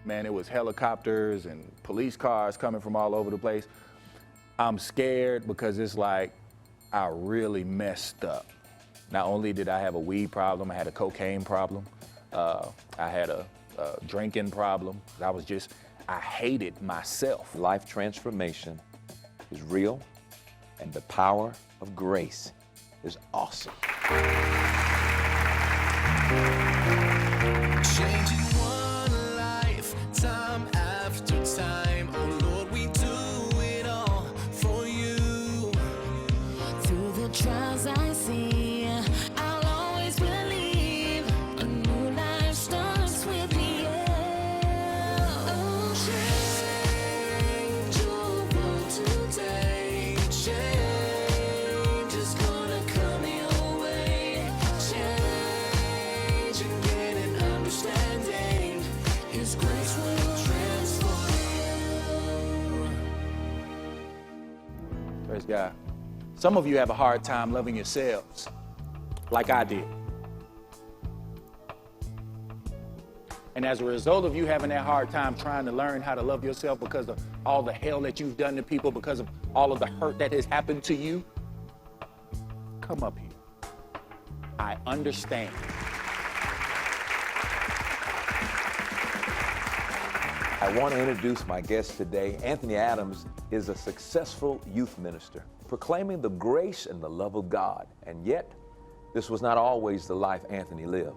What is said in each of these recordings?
Man, it was helicopters and police cars coming from all over the place. I'm scared because it's like I really messed up. Not only did I have a weed problem, I had a cocaine problem. I had a drinking problem. I hated myself. Life transformation is real, and the power of grace is awesome. Changing one life, time after time. Oh Lord, we do it all for you. Through the trials I see, I'll always believe a new life starts with me. Oh, change your world today. Change is gonna come your way. Change and get an understanding. His grace will transform you. Praise God. Some of you have a hard time loving yourselves, like I did. And as a result of you having that hard time trying to learn how to love yourself because of all the hell that you've done to people, because of all of the hurt that has happened to you, come up here. I understand. I want to introduce my guest today. Anthony Adams is a successful youth minister, proclaiming the grace and the love of God. And yet, this was not always the life Anthony lived.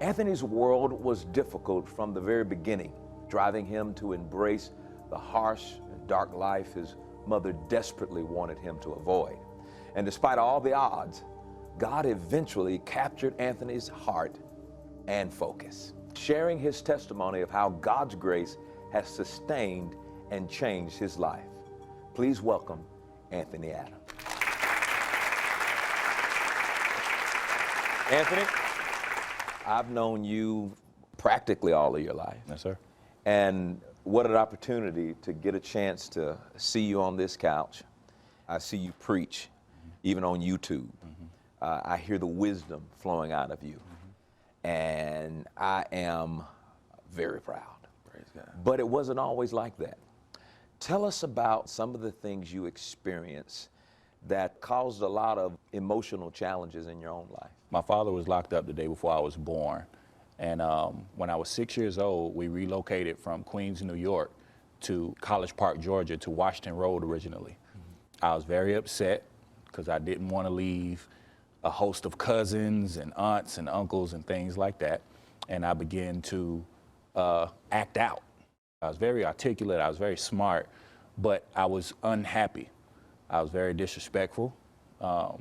Anthony's world was difficult from the very beginning, driving him to embrace the harsh and dark life his mother desperately wanted him to avoid. And despite all the odds, God eventually captured Anthony's heart and focus, sharing his testimony of how God's grace has sustained and changed his life. Please welcome Anthony Adams. Anthony, I've known you practically all of your life. Yes, sir. And what an opportunity to get a chance to see you on this couch. I see you preach, even on YouTube. I hear the wisdom flowing out of you. And I am very proud. Praise God. But it wasn't always like that. Tell us about some of the things you experienced that caused a lot of emotional challenges in your own life. My father was locked up the day before I was born. And when I was 6 years old, we relocated from Queens, New York to College Park, Georgia, to Washington Road originally. I was very upset because I didn't want to leave a host of cousins and aunts and uncles and things like that. And I began to act out. I was very articulate, I was very smart, but I was unhappy. I was very disrespectful, was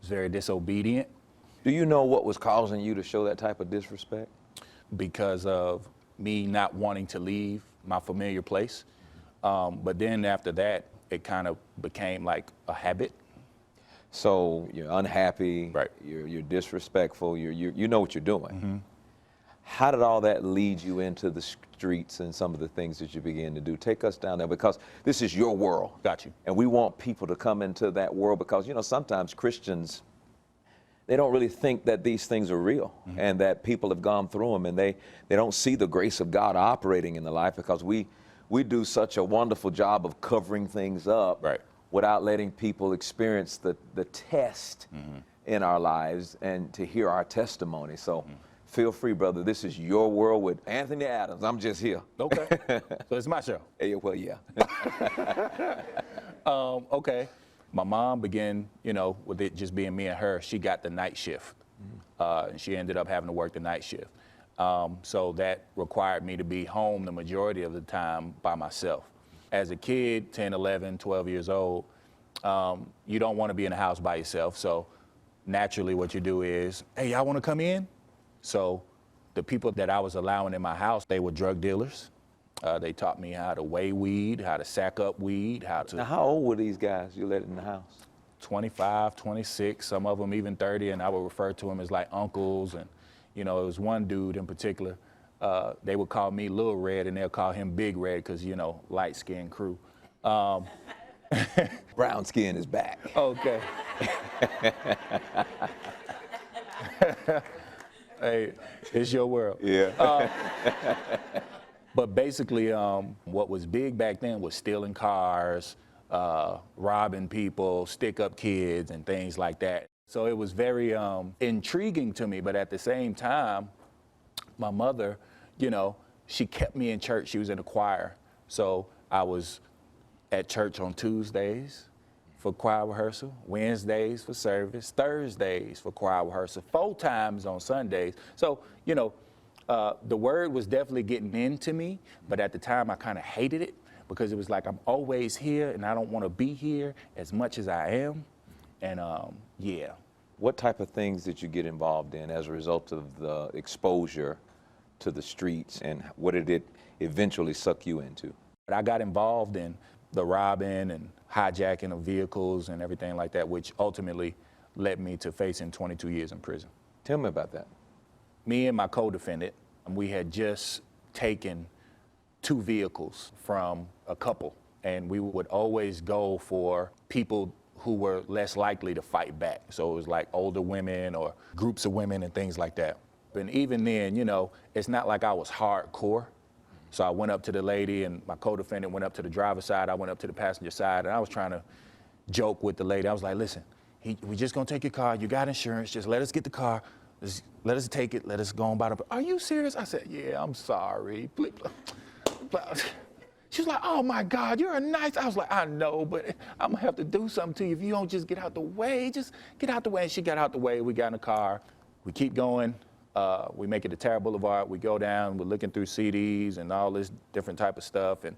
very disobedient. Do you know what was causing you to show that type of disrespect? Because of me not wanting to leave my familiar place. But then after that, it kind of became like a habit. So you're unhappy, Right. you're disrespectful, you know what you're doing. How did all that lead you into the streets and some of the things that you began to do? Take us down there, because this is your world. Got you. And we want people to come into that world because, you know, sometimes Christians, they don't really think that these things are real and that people have gone through them, and they don't see the grace of God operating in the life because we do such a wonderful job of covering things up Right. without letting people experience the test in our lives and to hear our testimony. So feel free, brother. This is your world with Anthony Adams. I'm just here. Okay. So it's my show. Hey, well, yeah. Okay. My mom began, you know, with it just being me and her, she got the night shift. And she ended up having to work the night shift. So that required me to be home the majority of the time by myself. As a kid, 10, 11, 12 years old, you don't want to be in the house by yourself. So naturally what you do is, hey, y'all want to come in? So the people that I was allowing in my house, they were drug dealers. They taught me how to weigh weed, how to sack up weed, how to... Now, how old were these guys you let in the house? 25, 26, some of them even 30, and I would refer to them as like uncles. And, you know, it was one dude in particular, they would call me Lil Red, and they'll call him Big Red because, you know, light-skinned crew. Brown skin is back. Okay. Hey, it's your world. Yeah. But basically, what was big back then was stealing cars, robbing people, stick-up kids, and things like that. So it was very intriguing to me, but at the same time, my mother, you know, she kept me in church. She was in the choir. So I was at church on Tuesdays for choir rehearsal, Wednesdays for service, Thursdays for choir rehearsal, 4 times on Sundays. So, you know, the word was definitely getting into me, but at the time I kind of hated it because it was like I'm always here and I don't want to be here as much as I am. And yeah. What type of things did you get involved in as a result of the exposure to the streets, and what did it eventually suck you into? I got involved in the robbing and hijacking of vehicles and everything like that, which ultimately led me to facing 22 years in prison. Tell me about that. Me and my co-defendant, we had just taken 2 vehicles from a couple, and we would always go for people who were less likely to fight back. So it was like older women or groups of women and things like that. And even then, you know, it's not like I was hardcore. So I went up to the lady, and my co-defendant went up to the driver's side. I went up to the passenger side, and I was trying to joke with the lady. I was like, listen, we just gonna take your car. You got insurance. Just let us get the car. Just let us take it. Let us go on by the. Are you serious? I said, yeah, I'm sorry. She was like, oh my God, you're a nice. I was like, I know, but I'm gonna have to do something to you if you don't just get out the way. Just get out the way. And she got out the way. We got in the car. We keep going. We make it to Terra Boulevard. We go down. We're looking through CDs and all this different type of stuff. And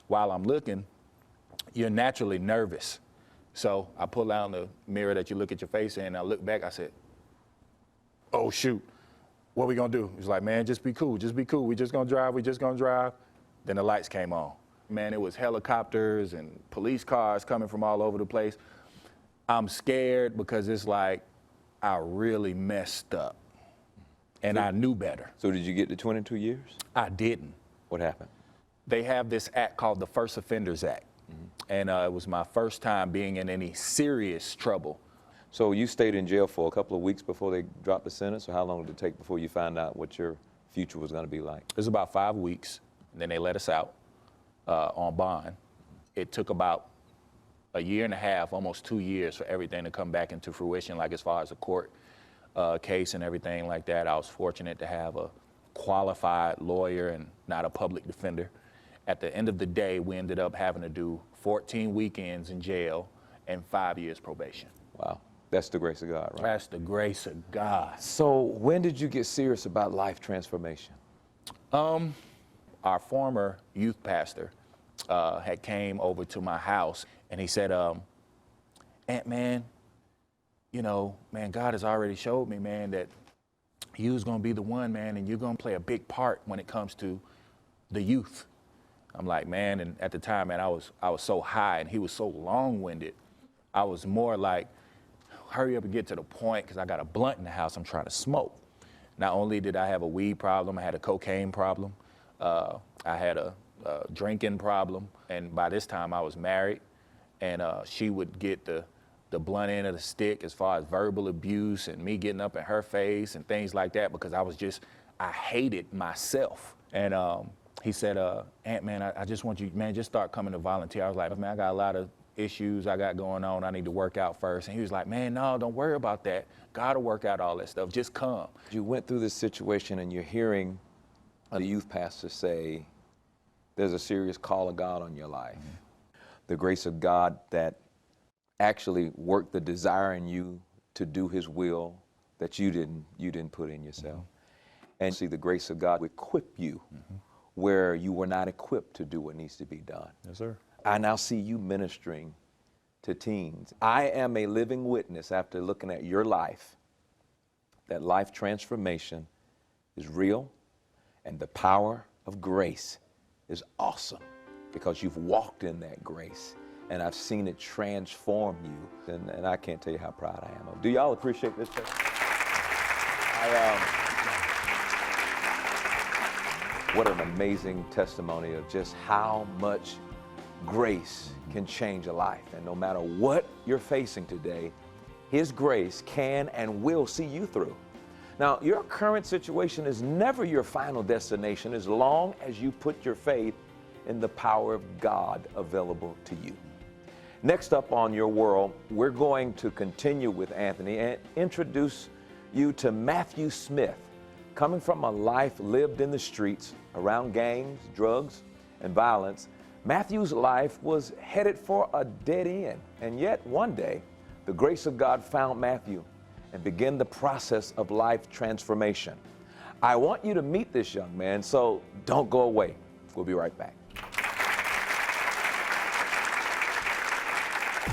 while I'm looking, you're naturally nervous. So I pull out the mirror that you look at your face in, and I look back. I said, oh, shoot. What are we going to do? He's like, man, just be cool. Just be cool. We just going to drive. We just going to drive. Then the lights came on. Man, it was helicopters and police cars coming from all over the place. I'm scared because it's like I really messed up. And I knew better. So did you get to 22 years? I didn't. What happened? They have this act called the First Offenders Act. And it was my first time being in any serious trouble. So you stayed in jail for a couple of weeks before they dropped the sentence, or how long did it take before you found out what your future was going to be like? It was about 5 weeks, and then they let us out on bond. It took about a year and a half, almost 2 years for everything to come back into fruition, like as far as a court case and everything like that. I was fortunate to have a qualified lawyer and not a public defender. At the end of the day, we ended up having to do 14 weekends in jail and 5 years probation. Wow. That's the grace of God, right? That's the grace of God. So when did you get serious about life transformation? Our former youth pastor had came over to my house, and he said, Aunt, man, you know, man, God has already showed me, man, that you was gonna be the one, man, and you're gonna play a big part when it comes to the youth. I'm like, man, and at the time, man, I was so high, and he was so long-winded. I was more like, hurry up and get to the point, because I got a blunt in the house I'm trying to smoke. Not only did I have a weed problem, I had a cocaine problem. I had a drinking problem, and by this time I was married, and she would get the blunt end of the stick as far as verbal abuse and me getting up in her face and things like that, because I hated myself. And he said, Aunt, man, I just want you, man, just start coming to volunteer. I was like, man, I got a lot of issues I got going on. I need to work out first. And he was like, man, no, don't worry about that. God will work out all that stuff. Just come. You went through this situation, and you're hearing a youth pastor say, there's a serious call of God on your life. The grace of God that actually worked the desire in you to do his will that you didn't put in yourself. And see the grace of God equip you where you were not equipped to do what needs to be done. Yes, sir. I now see you ministering to teens. I am a living witness after looking at your life that life transformation is real, and the power of grace is awesome because you've walked in that grace, and I've seen it transform you, and I can't tell you how proud I am of. Do y'all appreciate this? What an amazing testimony of just how much grace can change a life. And no matter what you're facing today, his grace can and will see you through. Now, your current situation is never your final destination as long as you put your faith in the power of God available to you. Next up on Your World, we're going to continue with Anthony and introduce you to Matthew Smith. Coming from a life lived in the streets around gangs, drugs, and violence, Matthew's life was headed for a dead end. And yet, one day, the grace of God found Matthew and began the process of life transformation. I want you to meet this young man, so don't go away. We'll be right back.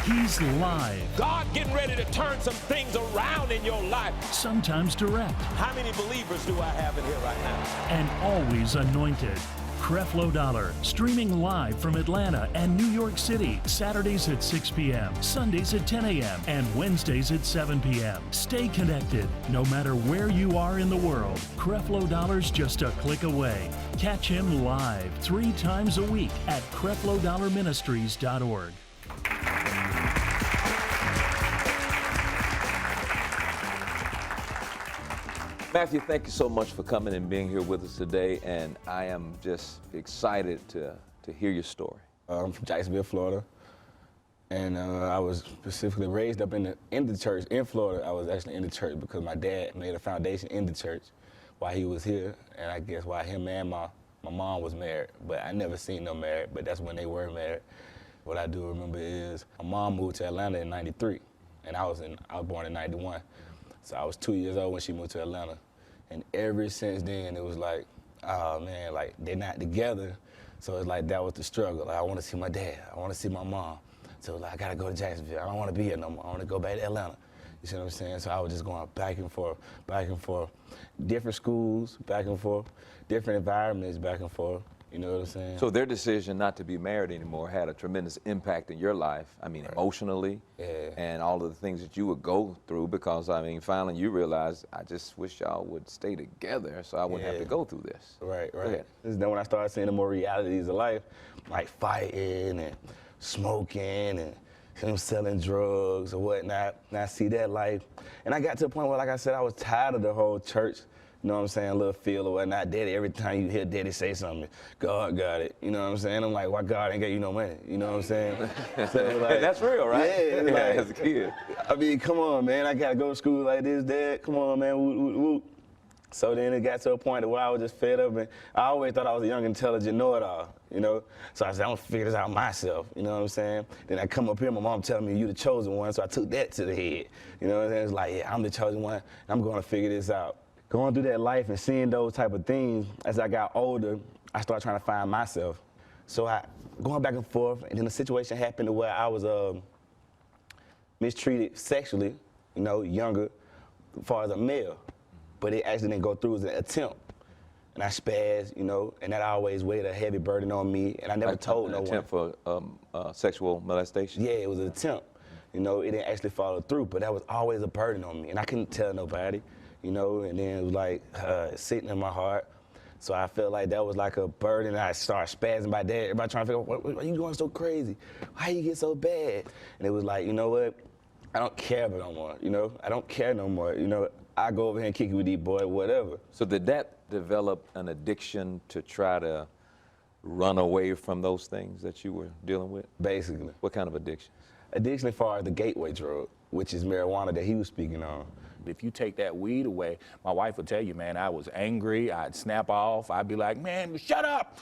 He's live, God getting ready to turn some things around in your life. sometimes direct, How many believers do I have in here right now? and always anointed. Creflo Dollar, streaming live from Atlanta and New York City, Saturdays at 6 p.m., Sundays at 10 a.m., and Wednesdays at 7 p.m. Stay connected, no matter where you are in the world. Creflo Dollar's just a click away. Catch him live 3 times a week at CrefloDollarMinistries.org. Matthew, thank you so much for coming and being here with us today, and I am just excited to hear your story. I'm from Jacksonville, Florida, and I was specifically raised up in the church in Florida. I was actually in the church because my dad made a foundation in the church while he was here, and I guess while him and my mom was married, but I never seen them married, but that's when they were married. What I do remember is my mom moved to Atlanta in '93, and I was born in '91, so I was 2 years old when she moved to Atlanta. And ever since then, it was like, oh man, like they're not together. So it's like that was the struggle. Like, I want to see my dad. I want to see my mom. So like, I got to go to Jacksonville. I don't want to be here no more. I want to go back to Atlanta. You see what I'm saying? So I was just going back and forth, different schools, back and forth, different environments, back and forth. You know what I'm saying? So their decision not to be married anymore had a tremendous impact in your life, I mean, emotionally, and all of the things that you would go through, because, I mean, finally you realized, I just wish y'all would stay together so I wouldn't have to go through this. Right. Go ahead. Then when I started seeing the more realities of life, like fighting and smoking and him selling drugs or whatnot, and I see that life. And I got to a point where, like I said, I was tired of the whole church, you know what I'm saying, little feel or whatnot. Daddy, every time you hear Daddy say something, God got it. You know what I'm saying? I'm like, why God ain't got you no money? You know what I'm saying? So, like, That's real, right? Yeah, like, as a kid. I mean, come on, man. I got to go to school like this, Dad. Come on, man. Woot, woot, woot. So then it got to a point where I was just fed up, and I always thought I was a young, intelligent know-it-all, you know? So I said, I'm gonna figure this out myself, you know what I'm saying? Then I come up here, my mom telling me, you the chosen one, so I took that to the head. You know what I'm saying? It's like, yeah, I'm the chosen one, and I'm gonna figure this out. Going through that life and seeing those type of things, as I got older, I started trying to find myself. So going back and forth, and then a situation happened to where I was mistreated sexually, you know, younger, as far as a male. But it actually didn't go through as an attempt. And I spazzed, you know, and that always weighed a heavy burden on me, and I never told no one. Attempt for sexual molestation? Yeah, it was an attempt. You know, it didn't actually follow through, but that was always a burden on me, and I couldn't tell nobody, you know, and then it was like sitting in my heart. So I felt like that was like a burden, and I started spazzing my dad. Everybody trying to figure out, why are you going so crazy? Why you get so bad? And it was like, you know what? I don't care no more, you know? I don't care no more, you know? I go over here and kick it with these boys, whatever. So did that develop an addiction to try to run away from those things that you were dealing with? Basically. What kind of addiction? Addiction as far as the gateway drug, which is marijuana that he was speaking on. If you take that weed away, my wife would tell you, man, I was angry, I'd snap off, I'd be like, man, shut up,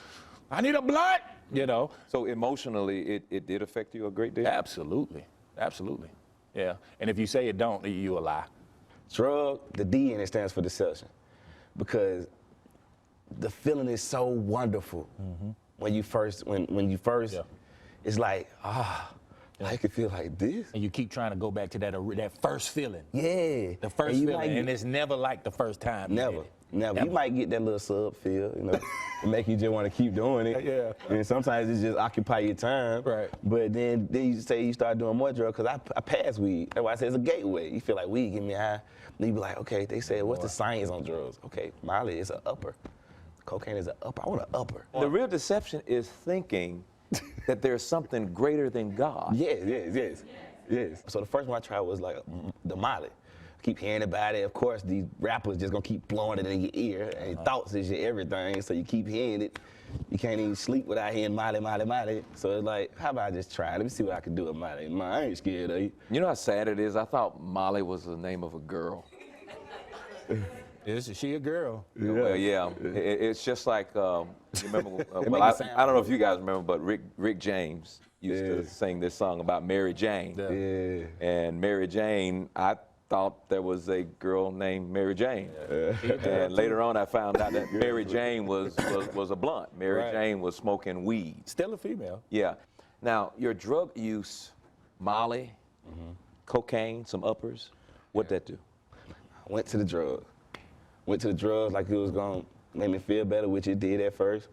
I need a blunt, you know. So emotionally, it did affect you a great deal? Absolutely, absolutely, yeah. And if you say it don't, you a lie. Drug, the D in it stands for deception, because the feeling is so wonderful when you first, it's like, I could feel like this. And you keep trying to go back to that first feeling. Yeah. The first feeling, and it's never like the first time. Never. You might get that little sub feel, you know, to make you just want to keep doing it. Yeah. And sometimes it just occupy your time. Right. But then you say you start doing more drugs, because I pass weed. That's why I say it's a gateway. You feel like weed give me high. Then you be like, okay, they say, what's the science on drugs? Okay, Molly is an upper. Cocaine is an upper. I want an upper. The real deception is thinking that there's something greater than God. Yes. So the first one I tried was like the Molly. keep hearing about it. Of course, these rappers just gonna keep blowing it in your ear, and your thoughts is your everything, so you keep hearing it. You can't even sleep without hearing Molly, Molly, Molly. So it's like, how about I just try? Let me see what I can do with Molly. I ain't scared of you. You know how sad it is? I thought Molly was the name of a girl. Is she a girl? Yeah. Well, yeah. It's just like, you remember, well, make I it sound don't know if you guys remember, but Rick James used to sing this song about Mary Jane. Yeah. And Mary Jane, I thought there was a girl named Mary Jane. And later on I found out that Mary Jane was a blunt. Mary Jane was smoking weed. Still a female. Yeah. Now, your drug use, Molly, cocaine, some uppers, what'd that do? I went to the drugs. Went to the drugs like it was gonna make me feel better, which it did at first.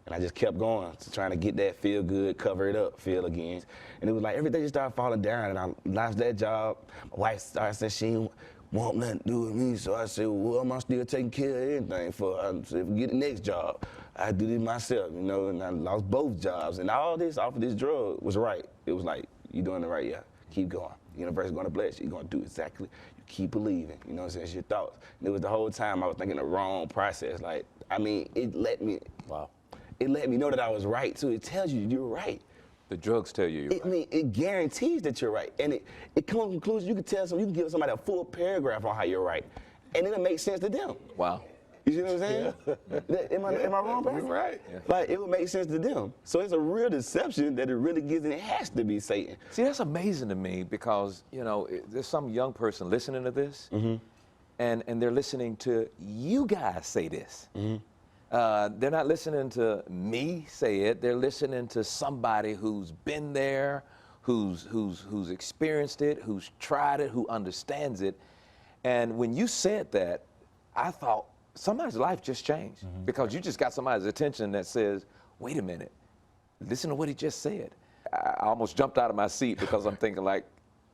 And I just kept going, trying to get that feel good, cover it up, feel again. And it was like everything just started falling down, and I lost that job. My wife started saying she didn't want nothing to do with me, so I said, well, I'm still taking care of everything for her. So if we get the next job, I do this myself, you know, and I lost both jobs. And all this off of this drug was right. It was like, you doing it right, yeah, keep going. The universe is gonna bless you, you're gonna do exactly, you keep believing, you know what I'm saying, it's your thoughts. And it was the whole time I was thinking the wrong process. Like, I mean, it let me, it let me know that I was right too. It tells you you're right. The drugs tell you you're right. I mean, it guarantees that you're right. And it comes to a conclusion, you can tell you can give somebody a full paragraph on how you're right. And it'll make sense to them. Wow. You see what I'm saying? Am I wrong, Pastor? You're right. Yeah. Like, it would make sense to them. So it's a real deception that it really gives, and it has to be Satan. See, that's amazing to me because, you know, there's some young person listening to this, and they're listening to you guys say this. They're not listening to me say it. They're listening to somebody who's been there, who's experienced it, who's tried it, who understands it. And when you said that, I thought somebody's life just changed because you just got somebody's attention that says, wait a minute, listen to what he just said. I almost jumped out of my seat because I'm thinking like,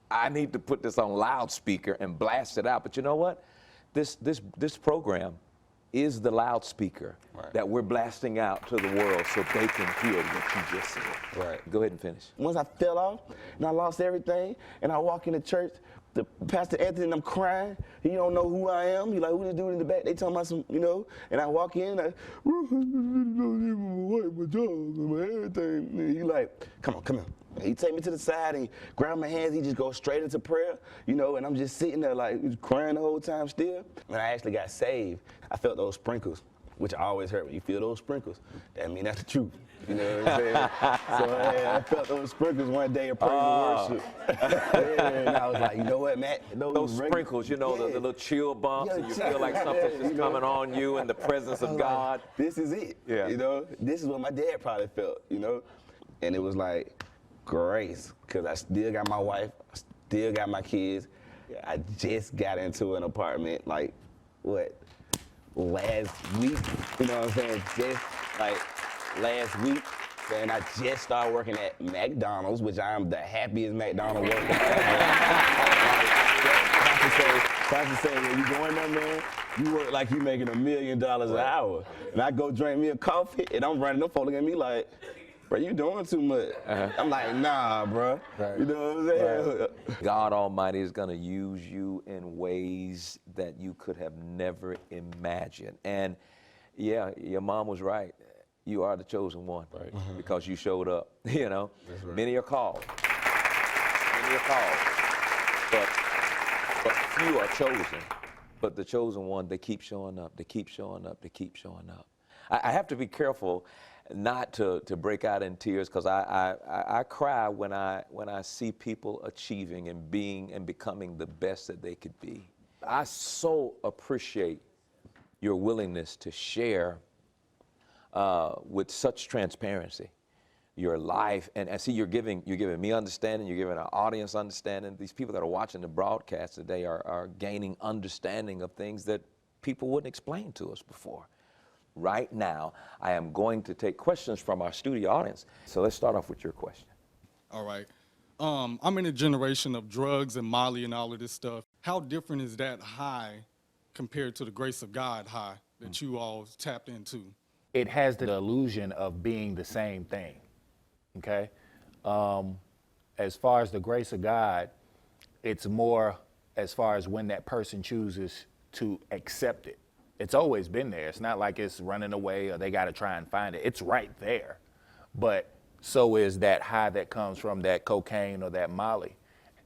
I need to put this on loudspeaker and blast it out. But you know what? This program is the loudspeaker that we're blasting out to the world so they can hear what you just said. Right. Go ahead and finish. Once I fell off and I lost everything, and I walk in the church, the Pastor Anthony and I'm crying. He don't know who I am. He like, who this dude in the back? They talking about some, you know. And I walk in, my job, my everything. And he like, come on, come here. And he take me to the side and he grab my hands. He just goes straight into prayer, you know. And I'm just sitting there like crying the whole time still. When I actually got saved, I felt those sprinkles, which always hurt when you feel those sprinkles. That mean that's the truth. You know what I'm saying? So I felt those sprinkles one day of praise and worship. And I was like, you know what, Matt? Those sprinkles, you know, the little chill bumps, and you feel like something's just coming on you in the presence of God. Like, this is it. Yeah. You know, this is what my dad probably felt, you know? And it was like grace, because I still got my wife, I still got my kids. I just got into an apartment, like, what, last week? You know what I'm saying? Just like last week. And I just started working at McDonald's, which I am the happiest McDonald's worker ever. Pastor say, when you go in there, man, you work like you making $1 million an hour. And I go drink me a coffee, and I'm running, them folks looking at me like, bro, you doing too much. I'm like, nah, bro. You know what I'm saying? God Almighty is going to use you in ways that you could have never imagined. And yeah, your mom was right. You are the chosen one because you showed up, you know. Right. Many are called. Many are called. But few are chosen. But the chosen one, they keep showing up. They keep showing up. They keep showing up. I have to be careful not to break out in tears because I cry when I see people achieving and being and becoming the best that they could be. I so appreciate your willingness to share with such transparency your life, and I see you're giving me understanding, you're giving our audience understanding. These people that are watching the broadcast today are gaining understanding of things that people wouldn't explain to us before. Right now, I am going to take questions from our studio audience. So let's start off with your question. All right. I'm in a generation of drugs and Molly and all of this stuff. How different is that high compared to the grace of God high that you all tapped into? It has the illusion of being the same thing, okay? As far as the grace of God, it's more as far as when that person chooses to accept it. It's always been there. It's not like it's running away or they got to try and find it. It's right there. But so is that high that comes from that cocaine or that Molly.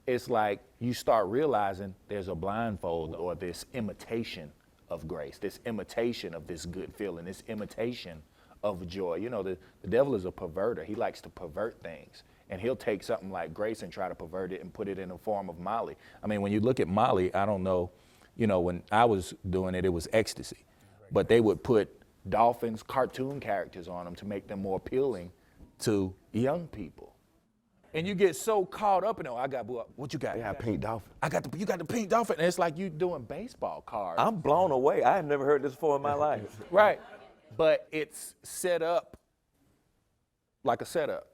It's like you start realizing there's a blindfold or this imitation of grace, this imitation of this good feeling, this imitation of joy. You know, the devil is a perverter. He likes to pervert things. And he'll take something like grace and try to pervert it and put it in the form of Molly. I mean, when you look at Molly, I don't know, you know, when I was doing it, it was ecstasy. But they would put dolphins, cartoon characters on them to make them more appealing to young people. And you get so caught up in it. I got, what you got? I got a pink dolphin. You got the pink dolphin. And it's like you doing baseball cards. I'm blown away. I have never heard this before in my life. Right. But it's set up like a setup.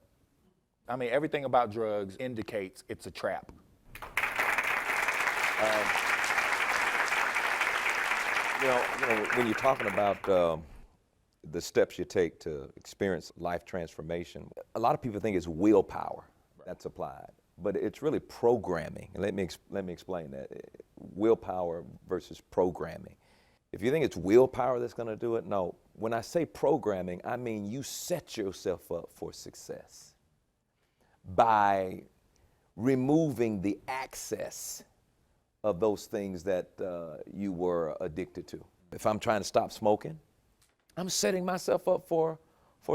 I mean, everything about drugs indicates it's a trap. You know, when you're talking about the steps you take to experience life transformation, a lot of people think it's willpower that's applied, but it's really programming. And let me explain that. Willpower versus programming. If you think it's willpower that's going to do it, no. When I say programming, I mean you set yourself up for success by removing the access of those things that you were addicted to. If I'm trying to stop smoking, I'm setting myself up for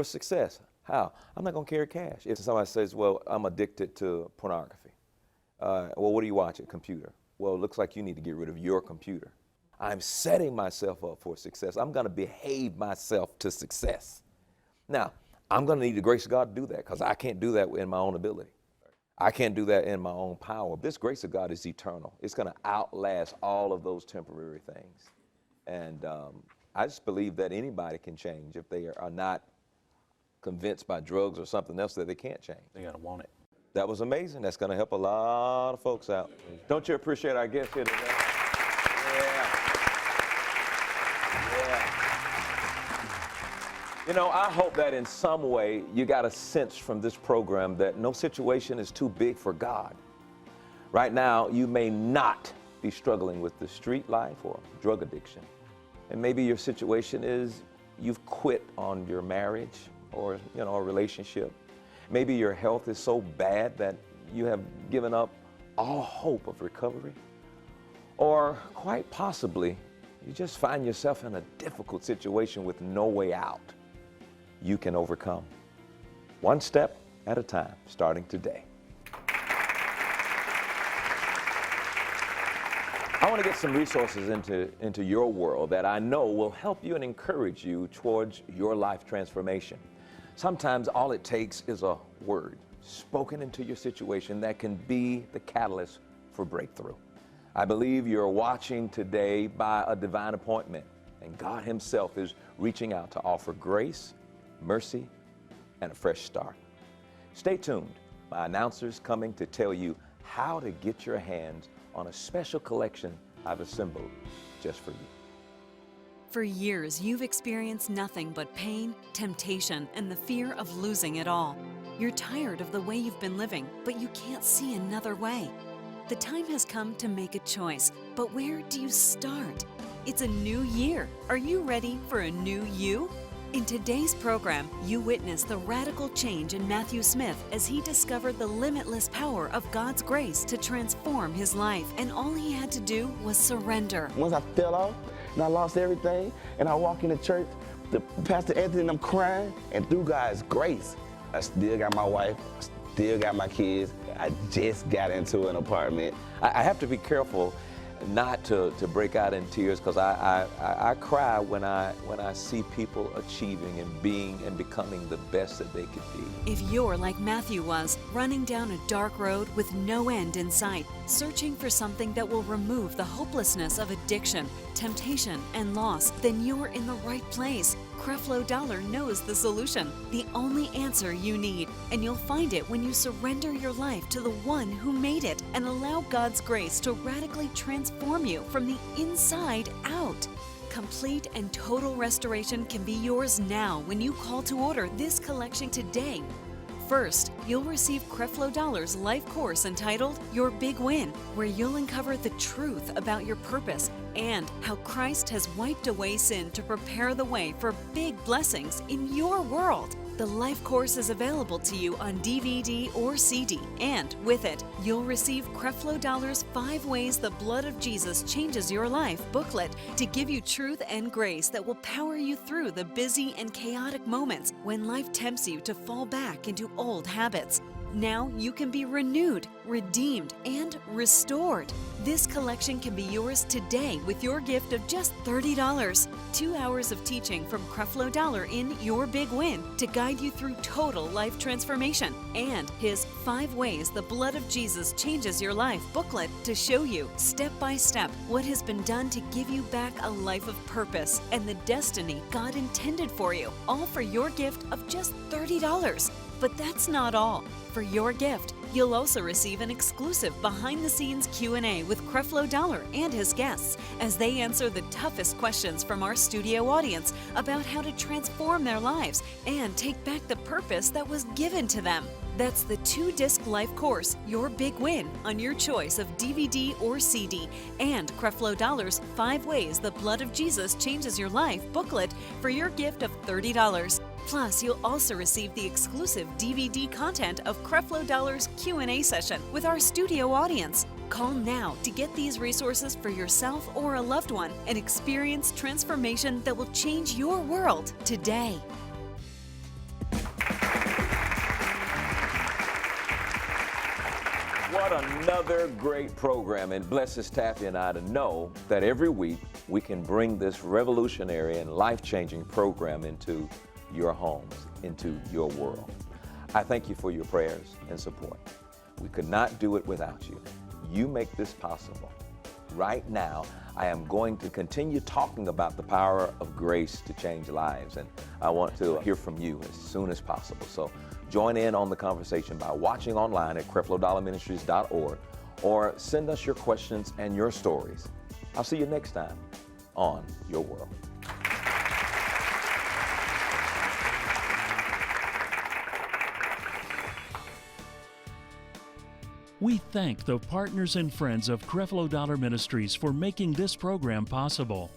success. How? I'm not going to carry cash. If somebody says, well, I'm addicted to pornography. Well, what do you watch? A computer. Well, it looks like you need to get rid of your computer. I'm setting myself up for success. I'm going to behave myself to success. Now, I'm going to need the grace of God to do that because I can't do that in my own ability. I can't do that in my own power. This grace of God is eternal. It's going to outlast all of those temporary things. And I just believe that anybody can change if they are not convinced by drugs or something else that they can't change. They got to want it. That was amazing. That's going to help a lot of folks out. Don't you appreciate our guest here today? You know, I hope that in some way you got a sense from this program that no situation is too big for God. Right now, you may not be struggling with the street life or drug addiction. And maybe your situation is you've quit on your marriage or, you know, a relationship. Maybe your health is so bad that you have given up all hope of recovery. Or quite possibly, you just find yourself in a difficult situation with no way out. You can overcome. One step at a time, starting today. I want to get some resources into your world that I know will help you and encourage you towards your life transformation. Sometimes all it takes is a word spoken into your situation that can be the catalyst for breakthrough. I believe you're watching today by a divine appointment, and God Himself is reaching out to offer grace, mercy, and a fresh start. Stay tuned. My announcer's coming to tell you how to get your hands on a special collection I've assembled just for you. For years, you've experienced nothing but pain, temptation, and the fear of losing it all. You're tired of the way you've been living, but you can't see another way. The time has come to make a choice, but where do you start? It's a new year. Are you ready for a new you? In today's program, you witness the radical change in Matthew Smith as he discovered the limitless power of God's grace to transform his life, and all he had to do was surrender. Once I fell off and I lost everything, and I walk in the church, the Pastor Anthony and I'm crying, and through God's grace, I still got my wife, I still got my kids. I just got into an apartment. I have to be careful not to break out in tears, because I cry when I see people achieving and being and becoming the best that they could be. If you're like Matthew was, running down a dark road with no end in sight, searching for something that will remove the hopelessness of addiction, temptation, and loss, then you're in the right place. Creflo Dollar knows the solution, the only answer you need, and you'll find it when you surrender your life to the one who made it and allow God's grace to radically transform you from the inside out. Complete and total restoration can be yours now when you call to order this collection today. First, you'll receive Creflo Dollar's life course entitled Your Big Win, where you'll uncover the truth about your purpose and how Christ has wiped away sin to prepare the way for big blessings in your world. The life course is available to you on DVD or CD, and with it, you'll receive Creflo Dollar's 5 Ways the Blood of Jesus Changes Your Life booklet to give you truth and grace that will power you through the busy and chaotic moments when life tempts you to fall back into old habits. Now you can be renewed, redeemed, and restored. This collection can be yours today with your gift of just $30. 2 hours of teaching from Creflo Dollar in Your Big Win to guide you through total life transformation, and his 5 Ways the Blood of Jesus Changes Your Life booklet to show you step by step what has been done to give you back a life of purpose and the destiny God intended for you, all for your gift of just $30. But that's not all. For your gift, you'll also receive an exclusive behind-the-scenes Q&A with Creflo Dollar and his guests as they answer the toughest questions from our studio audience about how to transform their lives and take back the purpose that was given to them. That's the 2-disc life course, Your Big Win, on your choice of DVD or CD, and Creflo Dollar's 5 Ways the Blood of Jesus Changes Your Life booklet for your gift of $30. Plus, you'll also receive the exclusive DVD content of Creflo Dollar's Q&A session with our studio audience. Call now to get these resources for yourself or a loved one and experience transformation that will change your world today. What another great program. It blesses Taffy and I to know that every week we can bring this revolutionary and life-changing program into your homes, into your world. I thank you for your prayers and support. We could not do it without you. You make this possible. Right now, I am going to continue talking about the power of grace to change lives, and I want to hear from you as soon as possible. So join in on the conversation by watching online at CrefloDollarMinistries.org or send us your questions and your stories. I'll see you next time on Your World. We thank the partners and friends of Creflo Dollar Ministries for making this program possible.